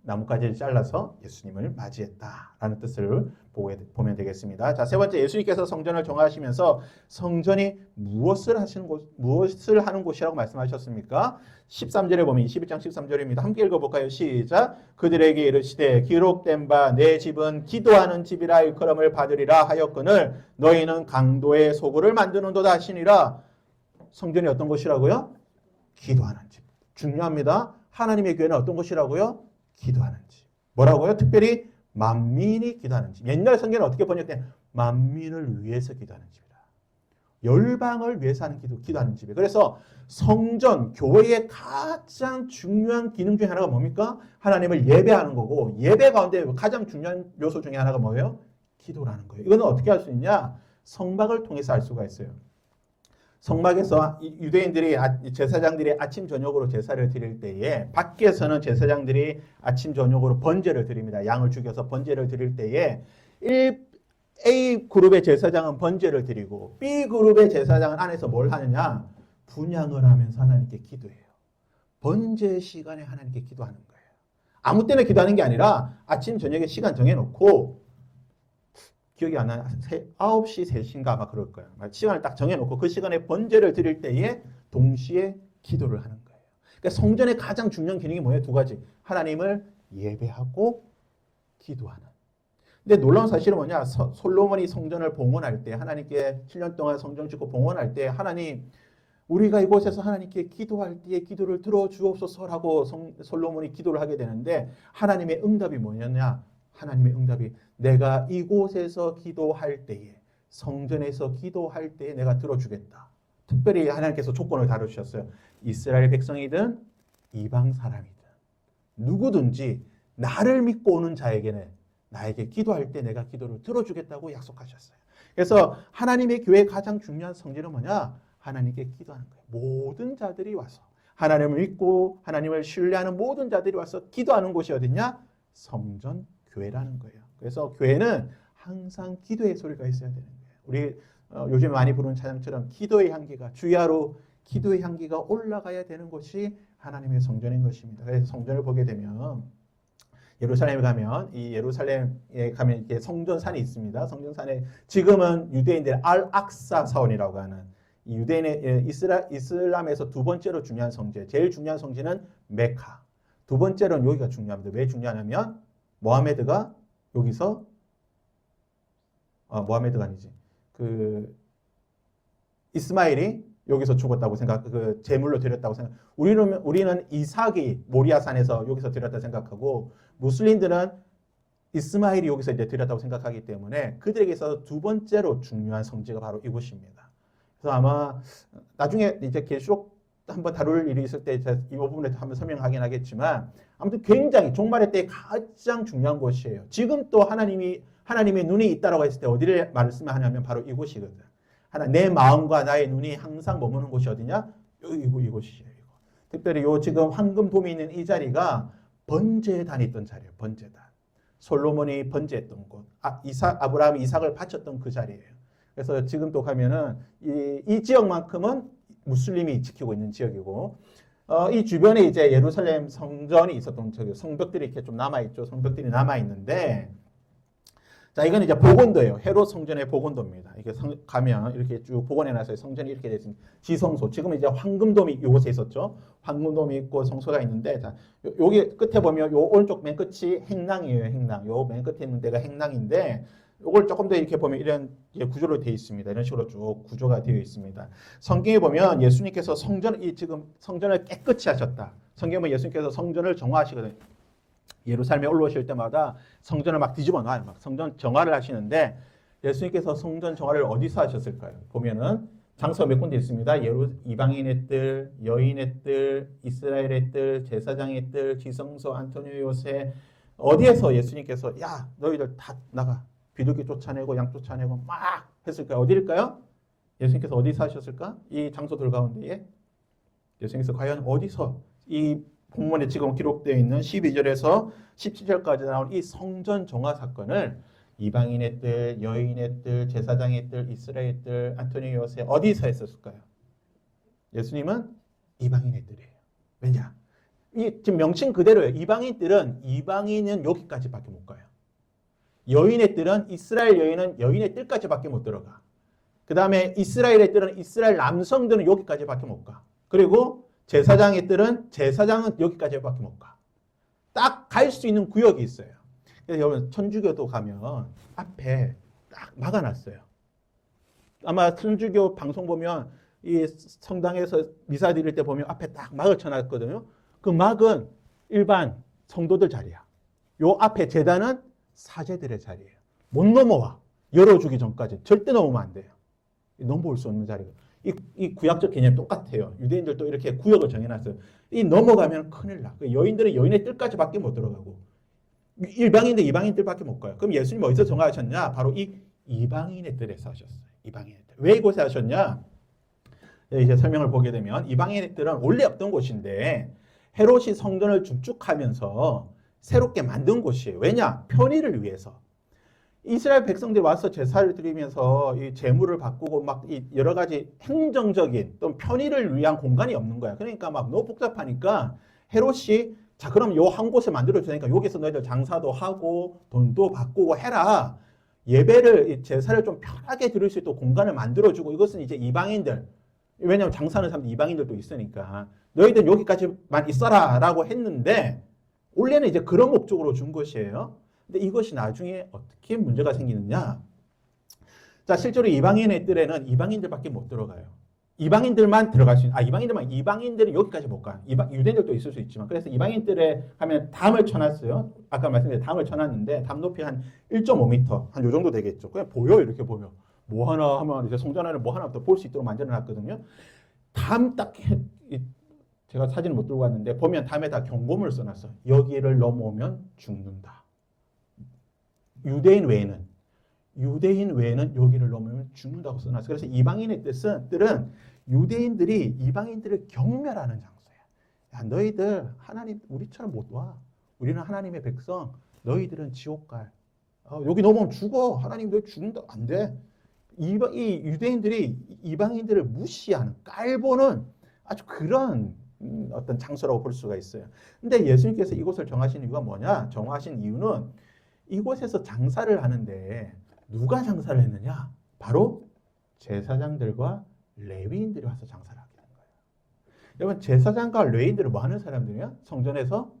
나뭇가지를 잘라서 예수님을 맞이했다라는 뜻을 보면 되겠습니다. 자, 세 번째, 예수님께서 성전을 정하시면서 성전이 무엇을 하는 곳이라고 말씀하셨습니까? 13절에 보면 21장 13절입니다. 함께 읽어볼까요? 시작. 그들에게 이르시되 기록된 바 내 집은 기도하는 집이라 일컬음을 받으리라 하였거늘 너희는 강도의 소굴을 만드는도다 하시니라. 성전이 어떤 곳이라고요? 기도하는 집. 중요합니다. 하나님의 교회는 어떤 곳이라고요? 기도하는 집. 뭐라고요? 특별히 만민이 기도하는 집. 옛날 성경은 어떻게 번역돼? 만민을 위해서 기도하는 집이다. 열방을 위해서 하는 기도하는 집이에요. 그래서 성전, 교회의 가장 중요한 기능 중에 하나가 뭡니까? 하나님을 예배하는 거고 예배 가운데 가장 중요한 요소 중에 하나가 뭐예요? 기도라는 거예요. 이거는 어떻게 할 수 있냐? 성막을 통해서 할 수가 있어요. 성막에서 유대인들이 제사장들이 아침 저녁으로 제사를 드릴 때에 밖에서는 제사장들이 아침 저녁으로 번제를 드립니다. 양을 죽여서 번제를 드릴 때에 A 그룹의 제사장은 번제를 드리고 B 그룹의 제사장은 안에서 뭘 하느냐? 분향을 하면서 하나님께 기도해요. 번제 시간에 하나님께 기도하는 거예요. 아무 때나 기도하는 게 아니라 아침 저녁에 시간 정해놓고 기억이 안 나요. 9시 3시인가 아마 그럴 거예요. 시간을 딱 정해놓고 그 시간에 번제를 드릴 때에 동시에 기도를 하는 거예요. 그러니까 성전의 가장 중요한 기능이 뭐예요? 두 가지. 하나님을 예배하고 기도하는. 근데 놀라운 사실은 뭐냐? 솔로몬이 성전을 봉헌할 때 하나님께 7년 동안 성전 짓고 봉헌할 때 하나님 우리가 이곳에서 하나님께 기도할 때에 기도를 들어주옵소서라고 솔로몬이 기도를 하게 되는데 하나님의 응답이 뭐냐냐? 하나님의 응답이 내가 이곳에서 기도할 때에 성전에서 기도할 때에 내가 들어주겠다. 특별히 하나님께서 조건을 다루셨어요. 이스라엘 백성이든 이방 사람이든 누구든지 나를 믿고 오는 자에게는 나에게 기도할 때 내가 기도를 들어주겠다고 약속하셨어요. 그래서 하나님의 교회의 가장 중요한 성질은 뭐냐? 하나님께 기도하는 거예요. 모든 자들이 와서 하나님을 믿고 하나님을 신뢰하는 모든 자들이 와서 기도하는 곳이 어디냐? 성전 교회라는 거예요. 그래서 교회는 항상 기도의 소리가 있어야 되는 거예요. 우리 요즘 많이 부르는 찬양처럼 기도의 향기가 주야로 기도의 향기가 올라가야 되는 곳이 하나님의 성전인 것입니다. 그래서 성전을 보게 되면 예루살렘에 가면 이 예루살렘에 가면 이렇게 성전산이 있습니다. 성전산에 지금은 유대인들의 알-악사 사원이라고 하는 이 유대인의 이슬람에서 두 번째로 중요한 성지, 제일 중요한 성지는 메카. 두 번째로는 여기가 중요합니다. 왜 중요하냐면 모하메드가 여기서 모하메드가 아니지. 그 이스마일이 여기서 죽었다고 그 제물로 드렸다고 생각. 우리는 이삭이 모리아산에서 여기서 드렸다 생각하고 무슬림들은 이스마일이 여기서 이제 드렸다고 생각하기 때문에 그들에게 있어서 두 번째로 중요한 성지가 바로 이곳입니다. 그래서 아마 나중에 이제 계시록 한번 다룰 일이 있을 때 이 부분에 한번 설명하긴 하겠지만 아무튼 굉장히 종말의 때 가장 중요한 곳이에요. 지금 또 하나님의 눈이 있다라고 했을 때 어디를 말씀하냐면 바로 이곳이거든. 내 마음과 나의 눈이 항상 머무는 곳이 어디냐? 이곳이에요. 특별히 요 지금 황금돔이 있는 이 자리가 번제단이 있던 자리예요. 번제단. 솔로몬이 번제했던 곳. 아브라함이 이삭을 바쳤던 그 자리예요. 그래서 지금 또 가면은 이 지역만큼은 무슬림이 지키고 있는 지역이고, 이 주변에 이제 예루살렘 성전이 있었던 저기 성벽들이 이렇게 좀 남아있죠. 성벽들이 남아있는데, 자, 이건 이제 복원도예요. 헤롯 성전의 복원도입니다. 이게 가면 이렇게 쭉 복원해놨어요. 성전이 이렇게 되어 있습니다. 지성소. 지금 이제 황금돔이 이곳에 있었죠. 황금돔이 있고 성소가 있는데, 자, 여기 끝에 보면 요 오른쪽 맨 끝이 행랑이에요. 행랑. 요 맨 끝에 있는 데가 행랑인데, 요걸 조금 더 이렇게 보면 이런 구조로 되어 있습니다. 이런 식으로 쭉 구조가 되어 있습니다. 성경에 보면 예수님께서 지금 성전을 깨끗이 하셨다. 성경에 보면 예수님께서 성전을 정화하시거든요. 예루살렘에 올라오실 때마다 성전을 막 뒤집어 놔요. 막 성전 정화를 하시는데 예수님께서 성전 정화를 어디서 하셨을까요? 보면은 장소가 몇 군데 있습니다. 이방인의 뜰, 여인의 뜰, 이스라엘의 뜰, 제사장의 뜰, 지성소, 안토니오 요새 어디에서 예수님께서 야 너희들 다 나가 비둘기 쫓아내고 양 쫓아내고 막 했을까요? 어디일까요? 예수님께서 어디서 하셨을까? 이 장소들 가운데에 예수님께서 과연 어디서 이 본문에 지금 기록되어 있는 12절에서 17절까지 나온 이 성전 정화 사건을 이방인의 뜰, 여인의 뜰, 제사장의 뜰, 이스라엘 뜰, 안토니오 요새 어디서 했었을까요? 예수님은 이방인의 뜰이에요. 왜냐? 지금 명칭 그대로예요. 이방인은 여기까지밖에 못 가요. 여인의 뜰은 이스라엘 여인은 여인의 뜰까지밖에 못 들어가. 그 다음에 이스라엘의 뜰은 이스라엘 남성들은 여기까지밖에 못 가. 그리고 제사장의 뜰은 제사장은 여기까지밖에 못 가. 딱 갈 수 있는 구역이 있어요. 그래서 여러분 천주교도 가면 앞에 딱 막아놨어요. 아마 천주교 방송 보면 이 성당에서 미사 드릴 때 보면 앞에 딱 막을 쳐놨거든요. 그 막은 일반 성도들 자리야. 요 앞에 제단은 사제들의 자리예요. 못 넘어와. 열어주기 전까지 절대 넘으면 안 돼요. 넘어올 수 없는 자리가. 이 구약적 개념 똑같아요. 유대인들도 이렇게 구역을 정해놨어요. 이 넘어가면 큰일 나. 여인들은 여인의 뜰까지밖에 못 들어가고 일방인들 이방인 뜰밖에 못 가요. 그럼 예수님 어디서 정하셨냐? 바로 이 이방인의 뜰에서 하셨어요. 이방인의 뜰. 왜 이곳에 하셨냐? 이제 설명을 보게 되면 이방인의 뜰은 원래 없던 곳인데 헤롯이 성전을 중축하면서 새롭게 만든 곳이에요. 왜냐? 편의를 위해서. 이스라엘 백성들이 와서 제사를 드리면서 이 제물을 바꾸고 막 이 여러 가지 행정적인 또 편의를 위한 공간이 없는 거야. 그러니까 막 너무 복잡하니까 헤롯이 자 그럼 요 한 곳에 만들어 주니까 여기서 너희들 장사도 하고 돈도 바꾸고 해라. 예배를 제사를 좀 편하게 드릴 수 있도록 공간을 만들어 주고 이것은 이제 이방인들 왜냐하면 장사하는 사람들 이방인들도 있으니까 너희들 여기까지만 있어라라고 했는데 원래는 이제 그런 목적으로 준 것이에요. 근데 이것이 나중에 어떻게 문제가 생기느냐? 자, 실제로 이방인의 뜰에는 이방인들밖에 못 들어가요. 이방인들만 들어갈 수 있는, 이방인들은 여기까지 못 가. 유대인들도 있을 수 있지만. 그래서 이방인 뜰에 하면 담을 쳐놨어요. 아까 말씀드린 담을 쳐놨는데, 담 높이 한 1.5m, 한 요 정도 되겠죠. 그냥 보여, 이렇게 보면. 뭐 하나 하면 이제 성전 안에 뭐 하나 더 볼 수 있도록 만들어놨거든요. 담 딱, 제가 사진을 못 들고 왔는데, 보면 담에다 경고문을 써놨어. 여기를 넘어오면 죽는다. 유대인 외에는 여기를 넘으면 죽는다고 써놨어요. 그래서 이방인의 뜰은 유대인들이 이방인들을 경멸하는 장소야. 야, 너희들 하나님 우리처럼 못 와. 우리는 하나님의 백성. 너희들은 지옥 갈. 여기 넘어오면 죽어. 하나님 너희 죽는다. 안 돼. 이 유대인들이 이방인들을 무시하는 깔보는 아주 그런 어떤 장소라고 볼 수가 있어요. 근데 예수님께서 이곳을 정하신 이유가 뭐냐? 정하신 이유는 이곳에서 장사를 하는데 누가 장사를 했느냐? 바로 제사장들과 레위인들이 와서 장사를 하게 된 거예요. 여러분, 제사장과 레위인들은 뭐 하는 사람들이야? 성전에서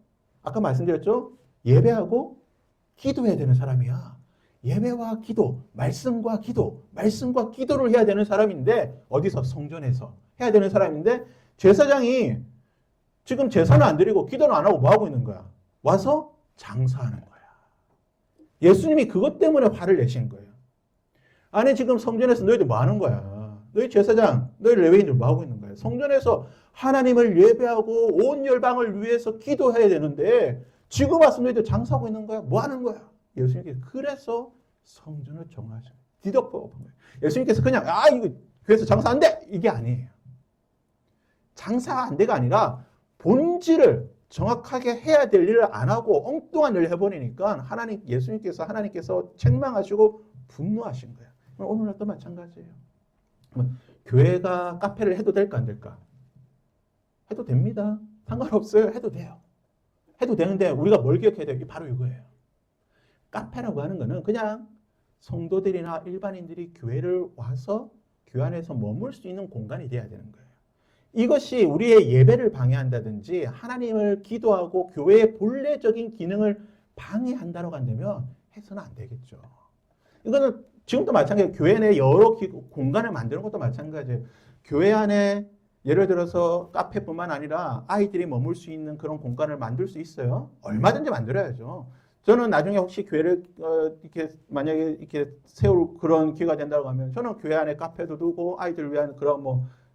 아까 말씀드렸죠? 예배하고 기도해야 되는 사람이야. 예배와 기도, 말씀과 기도, 말씀과 기도를 해야 되는 사람인데 어디서? 성전에서 해야 되는 사람인데 제사장이 지금 제사는 안 드리고 기도는 안 하고 뭐 하고 있는 거야? 와서 장사하는 거야. 예수님이 그것 때문에 화를 내신 거예요. 아니 지금 성전에서 너희들 뭐 하는 거야? 너희 제사장, 너희 레위인들 뭐 하고 있는 거야? 성전에서 하나님을 예배하고 온 열방을 위해서 기도해야 되는데 지금 와서 너희들 장사하고 있는 거야? 뭐 하는 거야? 예수님께서 그래서 성전을 정하셔. 뒤덮어 본 거예요. 예수님께서 그냥 이거 그래서 장사 안 돼! 이게 아니에요. 장사 안 돼가 아니라 본질을 정확하게 해야 될 일을 안 하고 엉뚱한 일을 해버리니까 예수님께서 책망하시고 분노하신 거예요. 오늘날도 마찬가지예요. 교회가 카페를 해도 될까 안 될까? 해도 됩니다. 상관없어요. 해도 돼요. 해도 되는데 우리가 뭘 기억해야 돼요? 바로 이거예요. 카페라고 하는 거는 그냥 성도들이나 일반인들이 교회를 와서 교회 안에서 머물 수 있는 공간이 돼야 되는 거예요. 이것이 우리의 예배를 방해한다든지 하나님을 기도하고 교회의 본래적인 기능을 방해한다고 한다면 해서는 안 되겠죠. 이거는 지금도 마찬가지예요. 교회 내 여러 공간을 만드는 것도 마찬가지예요. 교회 안에 예를 들어서 카페뿐만 아니라 아이들이 머물 수 있는 그런 공간을 만들 수 있어요. 얼마든지 만들어야죠. 저는 나중에 혹시 교회를 이렇게 만약에 이렇게 세울 그런 기회가 된다고 하면 저는 교회 안에 카페도 두고 아이들을 위한 그런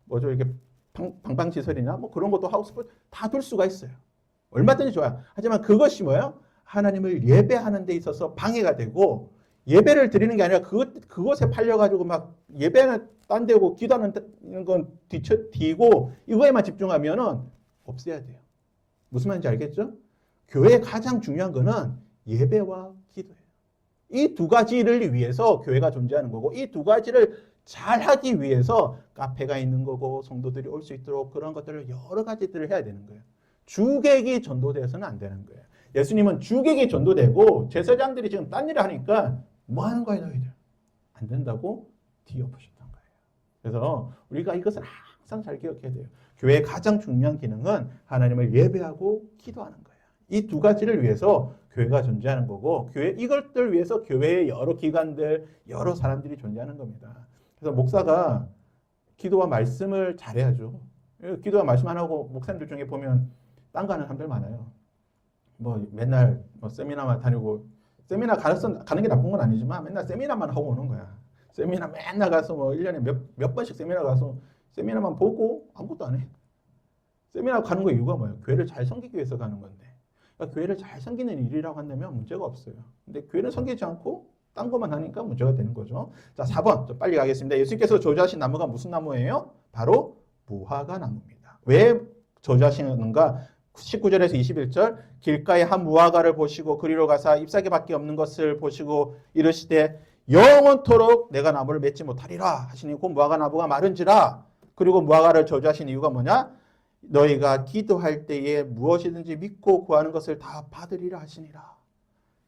뭐죠 이렇게 방방시설이나 뭐 그런 것도 하우스포트 다 둘 수가 있어요. 얼마든지 좋아요. 하지만 그것이 뭐예요? 하나님을 예배하는 데 있어서 방해가 되고 예배를 드리는 게 아니라 그것에 팔려가지고 막 예배는 딴 데고 기도하는 건 뒤고 이거에만 집중하면은 없애야 돼요. 무슨 말인지 알겠죠? 교회의 가장 중요한 거는 예배와 기도예요. 이 두 가지를 위해서 교회가 존재하는 거고 이 두 가지를 잘 하기 위해서 카페가 있는 거고 성도들이 올 수 있도록 그런 것들을 여러 가지들을 해야 되는 거예요. 주객이 전도되어서는 안 되는 거예요. 예수님은 주객이 전도되고 제사장들이 지금 딴 일을 하니까 뭐 하는 거야 너희들? 안 된다고 뒤엎으셨던 거예요. 그래서 우리가 이것을 항상 잘 기억해야 돼요. 교회의 가장 중요한 기능은 하나님을 예배하고 기도하는 거예요. 이 두 가지를 위해서 교회가 존재하는 거고 이것들 위해서 교회의 여러 기관들, 여러 사람들이 존재하는 겁니다. 그래서 목사가 기도와 말씀을 잘해야죠. 기도와 말씀 안 하고 목사님들 중에 보면 딴 거 하는 사람들 많아요. 뭐 맨날 세미나만 다니고 세미나 가는 게 나쁜 건 아니지만 맨날 세미나만 하고 오는 거야. 세미나 맨날 가서 1년에 몇 번씩 세미나 가서 세미나만 보고 아무것도 안 해. 세미나 가는 거 이유가 뭐예요? 교회를 잘 섬기기 위해서 가는 건데. 그러니까 교회를 잘 섬기는 일이라고 한다면 문제가 없어요. 근데 교회는 섬기지 않고 딴 것만 하니까 문제가 되는 거죠. 자, 4번. 좀 빨리 가겠습니다. 예수님께서 저주하신 나무가 무슨 나무예요? 바로 무화과 나무입니다. 왜 저주하시는가? 19절에서 21절 길가에 한 무화과를 보시고 그리로 가사 잎사귀밖에 없는 것을 보시고 이르시되 영원토록 내가 나무를 맺지 못하리라 하시니 그 무화과 나무가 마른지라. 그리고 무화과를 저주하신 이유가 뭐냐? 너희가 기도할 때에 무엇이든지 믿고 구하는 것을 다 받으리라 하시니라.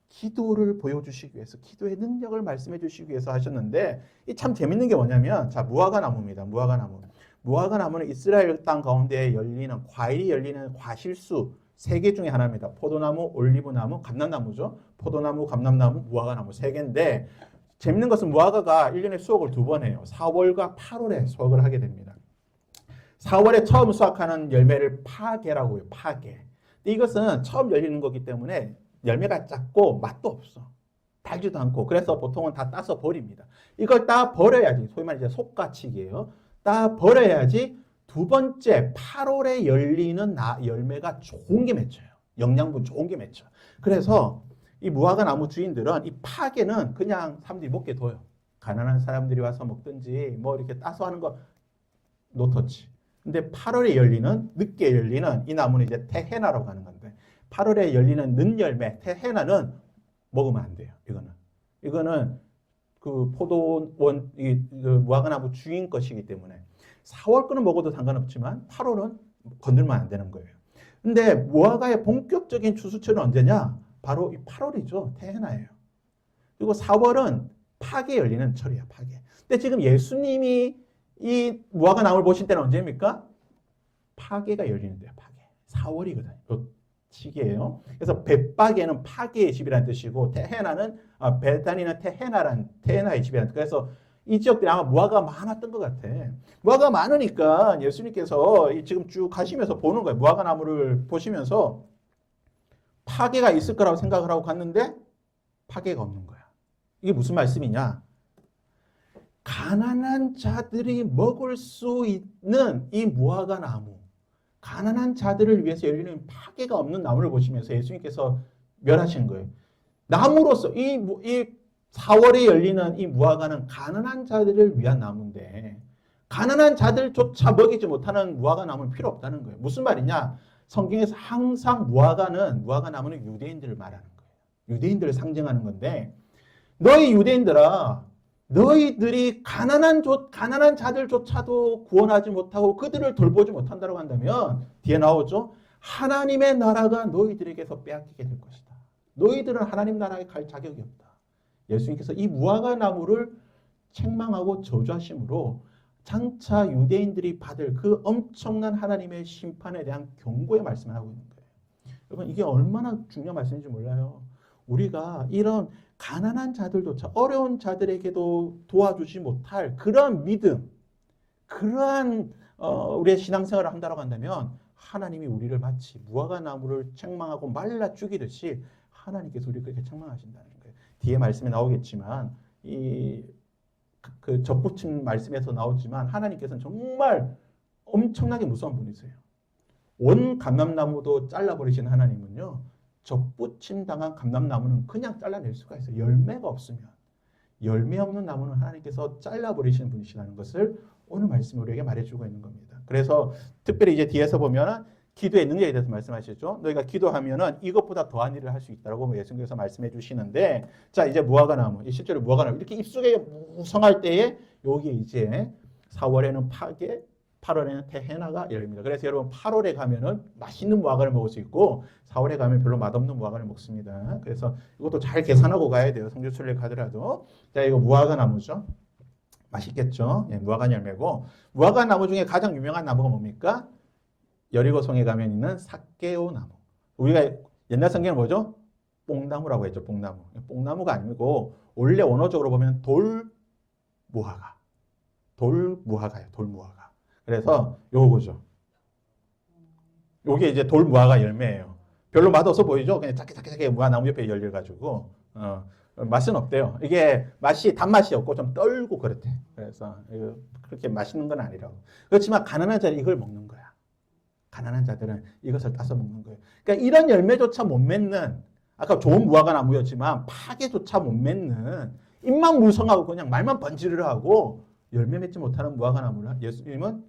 기도를 보여주시기 위해서 기도의 능력을 말씀해 주시기 위해서 하셨는데 이 참 재밌는 게 뭐냐면 자 무화과 나무입니다. 무화과 나무. 무화과 나무는 이스라엘 땅 가운데 과일이 열리는 과실수 3개 중에 하나입니다. 포도나무, 올리브나무, 감람나무죠. 포도나무, 감람나무, 무화과나무 3개인데 재밌는 것은 무화과가 1년에 수확을 2번 해요. 4월과 8월에 수확을 하게 됩니다. 4월에 처음 수확하는 열매를 파계라고 해요. 파계. 이것은 처음 열리는 거기 때문에 열매가 작고 맛도 없어. 달지도 않고 그래서 보통은 다 따서 버립니다. 이걸 따 버려야지 소위 말해 속가치기예요. 따 버려야지 두 번째 8월에 열리는 열매가 좋은 게 맺혀요. 영양분 좋은 게 맺혀. 그래서 이 무화과 나무 주인들은 이 파계는 그냥 사람들이 먹게 둬요. 가난한 사람들이 와서 먹든지 뭐 이렇게 따서 하는 거 노터치. 근데 8월에 열리는 늦게 열리는 이 나무는 이제 테헤나라고 하는 건데 8월에 열리는 늦열매 테헤나는 먹으면 안 돼요. 이거는 그 포도원 그 무화과 나무 주인 것이기 때문에 4월 거는 먹어도 상관없지만 8월은 건들면 안 되는 거예요. 근데 무화과의 본격적인 추수철은 언제냐? 바로 이 8월이죠. 태해나예요. 그리고 4월은 파게 열리는 철이야, 파게. 근데 지금 예수님이 이 무화과 나무를 보실 때는 언제입니까? 파게가 열리는 데야, 파게. 4월이거든요. 그 시기예요. 그래서 벳파게는 파게의 집이라는 뜻이고 태해나는 베다니는 태해나의 집이라는 뜻. 그래서 이 지역들이 아마 무화과가 많았던 것 같아. 무화과가 많으니까 예수님께서 지금 쭉 가시면서 보는 거예요. 무화과 나무를 보시면서 파게가 있을 거라고 생각을 하고 갔는데 파게가 없는 거야. 이게 무슨 말씀이냐? 가난한 자들이 먹을 수 있는 이 무화과 나무, 가난한 자들을 위해서 열리는 파게가 없는 나무를 보시면서 예수님께서 멸하신 거예요. 나무로서 이 4월에 열리는 이 무화과는 가난한 자들을 위한 나무인데 가난한 자들조차 먹이지 못하는 무화과 나무는 필요 없다는 거예요. 무슨 말이냐? 성경에서 항상 무화과 나무는 유대인들을 말하는 거예요. 유대인들을 상징하는 건데 너희 유대인들아, 너희들이 가난한 자들조차도 구원하지 못하고 그들을 돌보지 못한다고 한다면 뒤에 나오죠. 하나님의 나라가 너희들에게서 빼앗기게 될 것이다. 너희들은 하나님 나라에 갈 자격이 없다. 예수님께서 이 무화과 나무를 책망하고 저주하심으로 장차 유대인들이 받을 그 엄청난 하나님의 심판에 대한 경고의 말씀을 하고 있는 거예요. 여러분 이게 얼마나 중요한 말씀인지 몰라요. 우리가 이런 가난한 자들조차 어려운 자들에게도 도와주지 못할 그러한 믿음, 그러한 우리의 신앙생활을 한다고 한다면 하나님이 우리를 마치 무화과 나무를 책망하고 말라 죽이듯이 하나님께서 우리를 그렇게 책망하신다는 거예요. 뒤에 말씀에 나오겠지만 그 접붙임 말씀에서 나오지만 하나님께서는 정말 엄청나게 무서운 분이세요. 온 감람나무도 잘라버리시는 하나님은요. 접붙임 당한 감람나무는 그냥 잘라낼 수가 있어요. 열매가 없으면. 열매 없는 나무는 하나님께서 잘라버리시는 분이시라는 것을 오늘 말씀이 우리에게 말해주고 있는 겁니다. 그래서 특별히 이제 뒤에서 보면 기도의 능력에 대해서 말씀하시죠. 너희가 기도하면은 이것보다 더한 일을 할 수 있다고 예수님께서 말씀해 주시는데, 자 이제 무화과 나무, 실제로 무화과 나무 이렇게 잎속에 무성할 때에 여기 이제 4월에는 파게, 8월에는 태해나가 열립니다. 그래서 여러분 8월에 가면은 맛있는 무화과를 먹을 수 있고 4월에 가면 별로 맛없는 무화과를 먹습니다. 그래서 이것도 잘 계산하고 가야 돼요. 성주순례 가더라도. 자 이거 무화과 나무죠. 맛있겠죠. 예, 무화과 열매고 무화과 나무 중에 가장 유명한 나무가 뭡니까? 여리고성에 가면 있는 삭개오 나무. 우리가 옛날 성경은 뭐죠? 뽕나무라고 했죠. 뽕나무. 뽕나무가 아니고 원래 원어적으로 보면 돌무화과. 돌무화과예요. 돌무화과. 그래서 요거죠. 요게 이제 돌무화과 열매예요. 별로 맛없어 보이죠? 그냥 작게 무화나무 옆에 열려가지고 맛은 없대요. 이게 맛이 단맛이 없고 좀 떨고 그렇대. 그래서 그렇게 맛있는 건 아니라고. 그렇지만 가난한 자는 이걸 먹는 거야. 가난한 자들은 이것을 따서 먹는 거예요. 그러니까 이런 열매조차 못 맺는, 아까 좋은 무화과 나무였지만 파게조차 못 맺는, 입만 무성하고 그냥 말만 번지르르 하고 열매 맺지 못하는 무화과 나무를 예수님은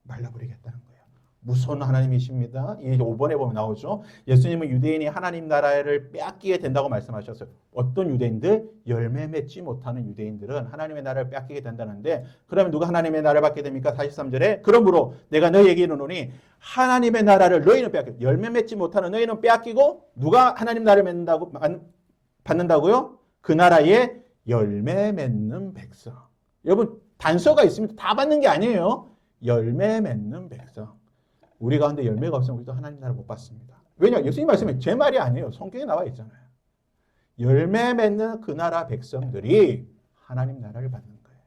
말라버리겠다는 거예요. 무서운 하나님이십니다. 이 5번에 보면 나오죠. 예수님은 유대인이 하나님 나라를 빼앗기게 된다고 말씀하셨어요. 어떤 유대인들? 열매 맺지 못하는 유대인들은 하나님의 나라를 빼앗기게 된다는데, 그러면 누가 하나님의 나라를 받게 됩니까? 43절에 그러므로 내가 너희에게 이르노니 하나님의 나라를 너희는 빼앗기고, 열매 맺지 못하는 너희는 빼앗기고, 누가 하나님 나라를 받는다고요? 그 나라에 열매 맺는 백성. 여러분 단서가 있습니다. 다 받는 게 아니에요. 열매 맺는 백성. 우리 가운데 열매가 없으면 우리도 하나님 나라 못 받습니다. 왜냐? 예수님 말씀이 제 말이 아니에요. 성경에 나와 있잖아요. 열매 맺는 그 나라 백성들이 하나님 나라를 받는 거예요.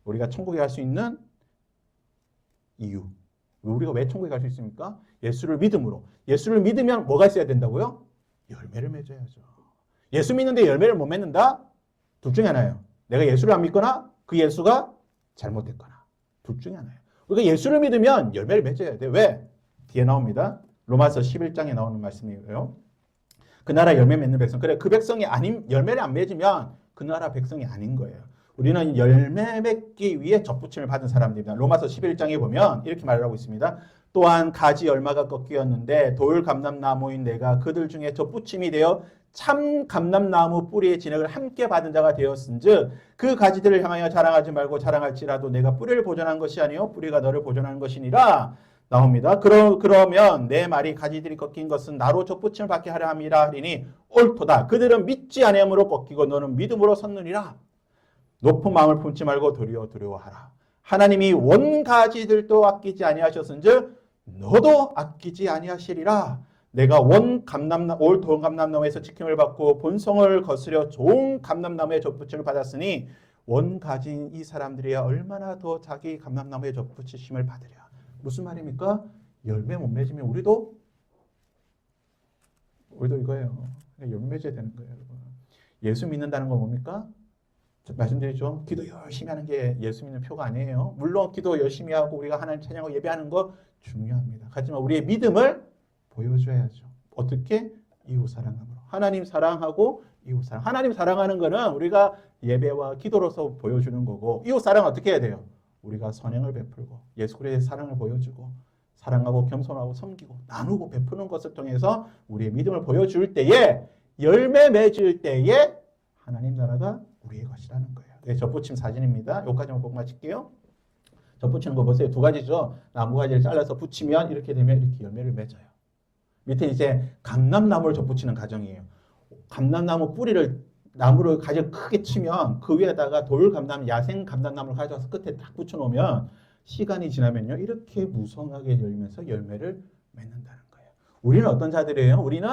우리가 천국에 갈 수 있는 이유. 우리가 왜 천국에 갈 수 있습니까? 예수를 믿음으로. 예수를 믿으면 뭐가 있어야 된다고요? 열매를 맺어야죠. 예수 믿는데 열매를 못 맺는다? 둘 중에 하나예요. 내가 예수를 안 믿거나 그 예수가 잘못됐거나. 둘 중에 하나예요. 우리가 예수를 믿으면 열매를 맺어야 돼. 왜? 뒤에 나옵니다. 로마서 11장에 나오는 말씀이에요. 그 나라 열매 맺는 백성. 그래, 그 백성이 열매를 안 맺으면 그 나라 백성이 아닌 거예요. 우리는 열매 맺기 위해 접붙임을 받은 사람들입니다. 로마서 11장에 보면 이렇게 말을 하고 있습니다. 또한 가지 열마가 꺾이었는데 돌 감람나무인 내가 그들 중에 접붙임이 되어 참 감람나무 뿌리의 진액을 함께 받은 자가 되었은즉 그 가지들을 향하여 자랑하지 말고 자랑할지라도 내가 뿌리를 보존한 것이 아니요 뿌리가 너를 보존하는 것이니라. 나옵니다. 그러면 내 말이 가지들이 꺾인 것은 나로 족붙임을 받게 하려 함이라 하리니 옳도다. 그들은 믿지 아니함으로 꺾이고 너는 믿음으로 섰느니라. 높은 마음을 품지 말고 도리어 두려워하라. 하나님이 원 가지들도 아끼지 아니하셨은즉 너도 아끼지 아니하시리라. 내가 올 좋은 감람나무에서 지킴을 받고 본성을 거스려 좋은 감람나무의 접붙임을 받았으니 원 가진 이 사람들이야 얼마나 더 자기 감람나무의 접붙이심을 받으랴. 무슨 말입니까? 열매 못 맺으면 우리도 이거예요. 열매 맺어야 되는 거예요, 여러분. 예수 믿는다는 건 뭡니까? 말씀드리죠. 기도 열심히 하는 게 예수 믿는 표가 아니에요. 물론 기도 열심히 하고 우리가 하나님 찬양하고 예배하는 거 중요합니다. 하지만 우리의 믿음을 보여줘야죠. 어떻게? 이웃 사랑함으로. 하나님 사랑하고 이웃 사랑. 하나님 사랑하는 거는 우리가 예배와 기도로서 보여주는 거고, 이웃 사랑 어떻게 해야 돼요? 우리가 선행을 베풀고 예수 그리스도의 사랑을 보여주고 사랑하고 겸손하고 섬기고 나누고 베푸는 것을 통해서 우리의 믿음을 보여줄 때에, 열매 맺을 때에 하나님 나라가 우리의 것이라는 거예요. 네, 접붙임 사진입니다. 여기까지만 보고 마칠게요. 접붙이는 거 보세요. 두 가지죠. 나무 가지를 잘라서 붙이면 이렇게 되면 이렇게 열매를 맺어요. 밑에 이제 감람나무를 접붙이는 과정이에요. 감람나무 뿌리를 나무를 가지를 크게 치면 그 위에다가 돌감람, 야생 감람나무를 가져와서 끝에 딱 붙여놓으면 시간이 지나면요 이렇게 무성하게 열면서 열매를 맺는다는 거예요. 우리는 어떤 자들이에요? 우리는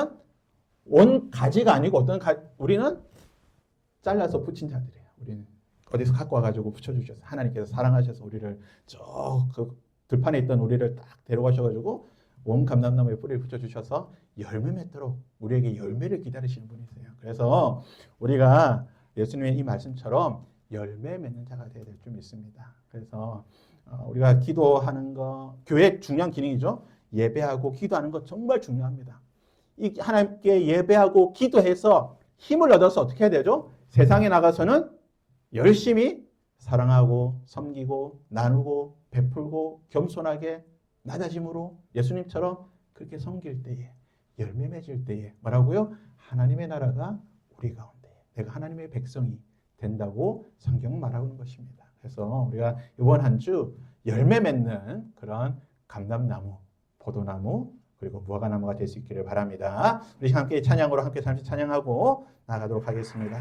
원 가지가 아니고 우리는 잘라서 붙인 자들이에요. 우리는 어디서 갖고 와가지고 붙여주셔서 하나님께서 사랑하셔서 우리를 저 그 들판에 있던 우리를 딱 데려가셔가지고 원 감람나무에 뿌리를 붙여주셔서 열매 맺도록 우리에게 열매를 기다리시는 분이세요. 그래서 우리가 예수님의 이 말씀처럼 열매 맺는 자가 되어야 될 줄 믿습니다. 그래서 우리가 기도하는 거, 교회 중요한 기능이죠. 예배하고 기도하는 거 정말 중요합니다. 이 하나님께 예배하고 기도해서 힘을 얻어서 어떻게 해야 되죠? 세상에 나가서는 열심히 사랑하고 섬기고 나누고 베풀고 겸손하게 낮아짐으로 예수님처럼 그렇게 섬길 때에, 열매 맺을 때에 뭐라고요? 하나님의 나라가 우리 가운데, 내가 하나님의 백성이 된다고 성경은 말하고 있는 것입니다. 그래서 우리가 이번 한 주 열매 맺는 그런 감람나무, 포도나무, 그리고 무화과나무가 될 수 있기를 바랍니다. 우리 함께 찬양으로 함께 잠시 찬양하고 나가도록 하겠습니다.